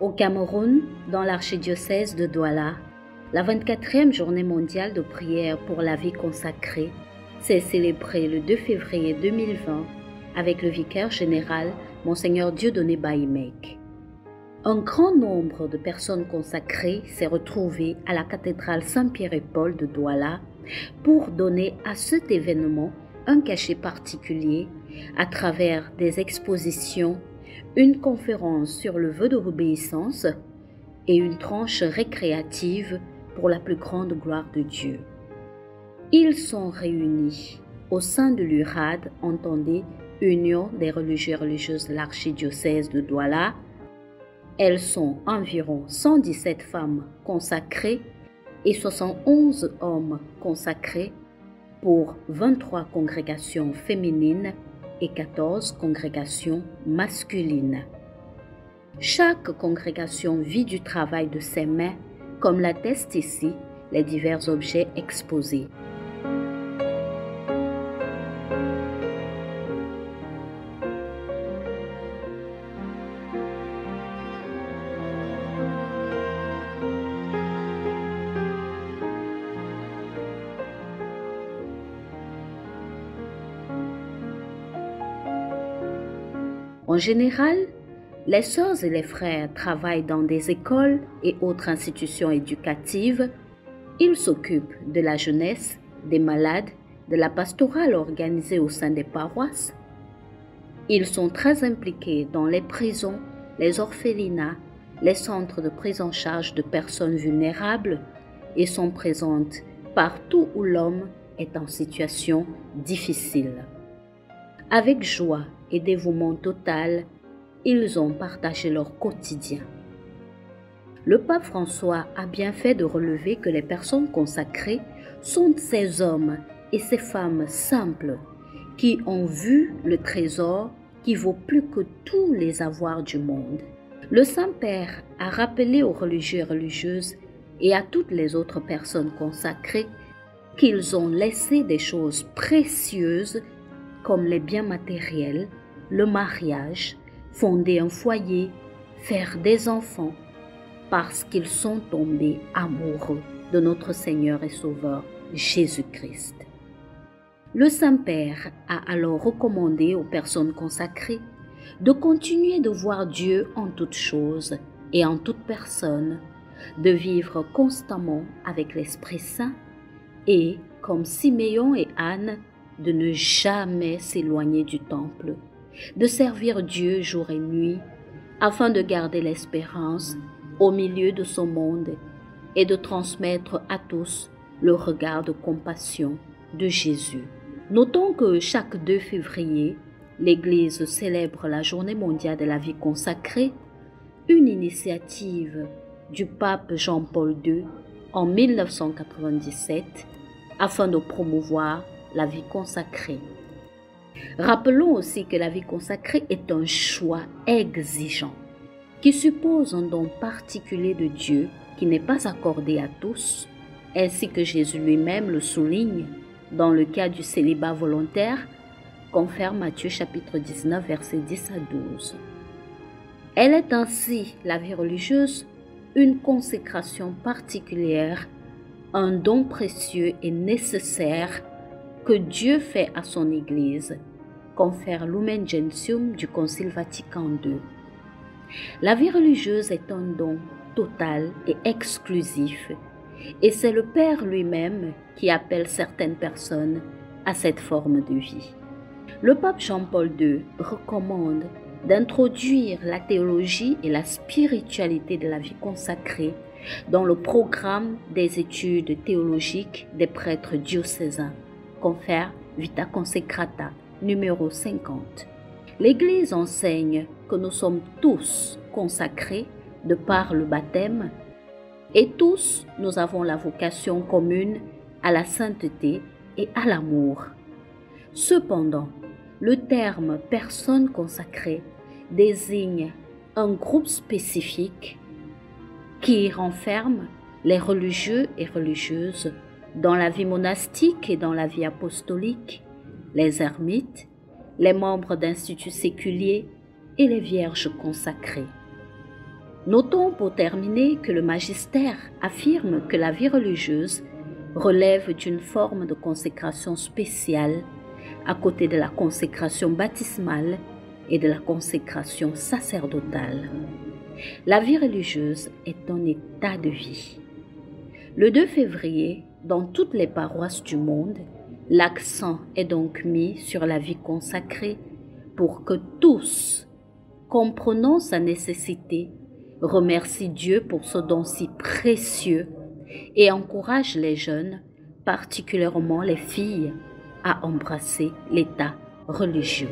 Au Cameroun, dans l'archidiocèse de Douala, la 24e journée mondiale de prière pour la vie consacrée s'est célébrée le 2 février 2020 avec le vicaire général Monseigneur Dieudonné Baïmek. Un grand nombre de personnes consacrées s'est retrouvé à la cathédrale Saint-Pierre et Paul de Douala pour donner à cet événement un cachet particulier à travers des expositions, une conférence sur le vœu de l'obéissance et une tranche récréative pour la plus grande gloire de Dieu. Ils sont réunis au sein de l'URAD, entendez, Union des religieux et religieuses de l'archidiocèse de Douala. Elles sont environ 117 femmes consacrées et 71 hommes consacrés pour 23 congrégations féminines et 14 congrégations masculines. Chaque congrégation vit du travail de ses mains, comme l'attestent ici les divers objets exposés. En général, les sœurs et les frères travaillent dans des écoles et autres institutions éducatives. Ils s'occupent de la jeunesse, des malades, de la pastorale organisée au sein des paroisses. Ils sont très impliqués dans les prisons, les orphelinats, les centres de prise en charge de personnes vulnérables et sont présentes partout où l'homme est en situation difficile. Avec joie et dévouement total, ils ont partagé leur quotidien. Le pape François a bien fait de relever que les personnes consacrées sont ces hommes et ces femmes simples qui ont vu le trésor qui vaut plus que tous les avoirs du monde. Le Saint-Père a rappelé aux religieux et religieuses et à toutes les autres personnes consacrées qu'ils ont laissé des choses précieuses comme les biens matériels, le mariage, fonder un foyer, faire des enfants, parce qu'ils sont tombés amoureux de notre Seigneur et Sauveur Jésus-Christ. Le Saint-Père a alors recommandé aux personnes consacrées de continuer de voir Dieu en toutes choses et en toute personne, de vivre constamment avec l'Esprit Saint et, comme Siméon et Anne, de ne jamais s'éloigner du temple, de servir Dieu jour et nuit, afin de garder l'espérance au milieu de ce monde et de transmettre à tous le regard de compassion de Jésus. Notons que chaque 2 février, l'Église célèbre la Journée mondiale de la vie consacrée, une initiative du pape Jean-Paul II en 1997 afin de promouvoir la vie consacrée. Rappelons aussi que la vie consacrée est un choix exigeant qui suppose un don particulier de Dieu qui n'est pas accordé à tous, ainsi que Jésus lui-même le souligne dans le cas du célibat volontaire, confère Matthieu chapitre 19 versets 10 à 12. Elle est ainsi, la vie religieuse, une consécration particulière, un don précieux et nécessaire que Dieu fait à son Église, confère Lumen Gentium du Concile Vatican II. La vie religieuse est un don total et exclusif, et c'est le Père lui-même qui appelle certaines personnes à cette forme de vie. Le pape Jean-Paul II recommande d'introduire la théologie et la spiritualité de la vie consacrée dans le programme des études théologiques des prêtres diocésains, confère Vita Consecrata, numéro 50. L'Église enseigne que nous sommes tous consacrés de par le baptême et tous nous avons la vocation commune à la sainteté et à l'amour. Cependant, le terme « personne consacrée » désigne un groupe spécifique qui renferme les religieux et religieuses dans la vie monastique et dans la vie apostolique, les ermites, les membres d'instituts séculiers et les vierges consacrées. Notons pour terminer que le magistère affirme que la vie religieuse relève d'une forme de consécration spéciale à côté de la consécration baptismale et de la consécration sacerdotale. La vie religieuse est un état de vie. Le 2 février, dans toutes les paroisses du monde, l'accent est donc mis sur la vie consacrée pour que tous, comprenant sa nécessité, remercient Dieu pour ce don si précieux et encouragent les jeunes, particulièrement les filles, à embrasser l'état religieux.